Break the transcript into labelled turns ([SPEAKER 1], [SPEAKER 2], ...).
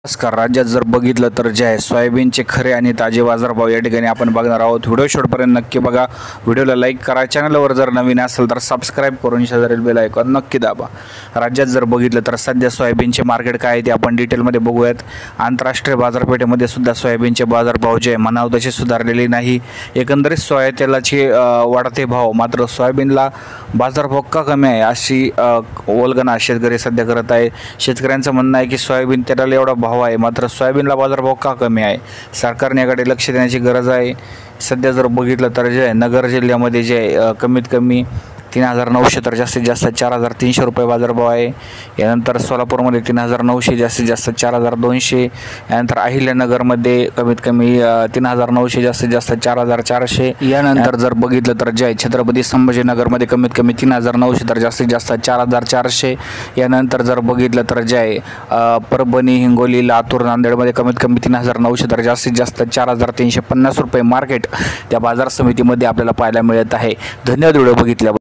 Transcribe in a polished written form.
[SPEAKER 1] नमस्कार. राज्यात जर बघितलं तर जे आहे सोयाबीनचे खरे आणि ताजे बाजारभाव या ठिकाणी आपण बघणार आहोत. व्हिडिओ शेवटपर्यंत नक्की बघा. व्हिडिओला लाईक करा. चॅनलवर जर नवीन असेल तर सबस्क्राईब करून शेजारील बेल आयकॉन नक्की दाबा. राज्यात जर बघितलं तर सध्या सोयाबीनचे मार्केट काय आहे ते आपण डिटेलमध्ये बघूयात. आंतरराष्ट्रीय बाजारपेठेमध्ये सुद्धा सोयाबीनचे बाजारभाव जे म्हणावं तसे सुधारलेले नाही. एकंदरीत सोया तेलाचे वाढते भाव, मात्र सोयाबीनला बाजारभाव का कमी आहे अशी वल्गना शेतकरी सध्या करत आहे. शेतकऱ्यांचं म्हणणं आहे की सोयाबीन तेलाला एवढा भाव आहे, मात्र सोयाबीनला बाजारभाव का कमी आहे. सरकारने याकडे लक्ष देण्याची गरज आहे. सध्या जर बघितलं तर जे नगर जिल्ह्यामध्ये जे कमीत कमी 3,900 तर जास्तीत जास्त 4,300 रुपये बाजारभाव आहे. यानंतर सोलापूरमध्ये 3,900 जास्तीत जास्त 4,200. यानंतर अहिल्यानगरमध्ये कमीत कमी 3,900 जास्तीत जास्त 4,400. यानंतर जर बघितलं तर जे छत्रपती संभाजीनगरमध्ये कमीत कमी 3,900 तर जास्तीत जास्त 4,400. यानंतर जर बघितलं तर जे परभणी, हिंगोली, लातूर, नांदेडमध्ये कमीत कमी 3,900 तर जास्तीत जास्त 4,350 रुपये मार्केट त्या बाजार समितीमध्ये आपल्याला पाहायला मिळत आहे. धन्यवाद व्हिडिओ बघितल्याबद्दल.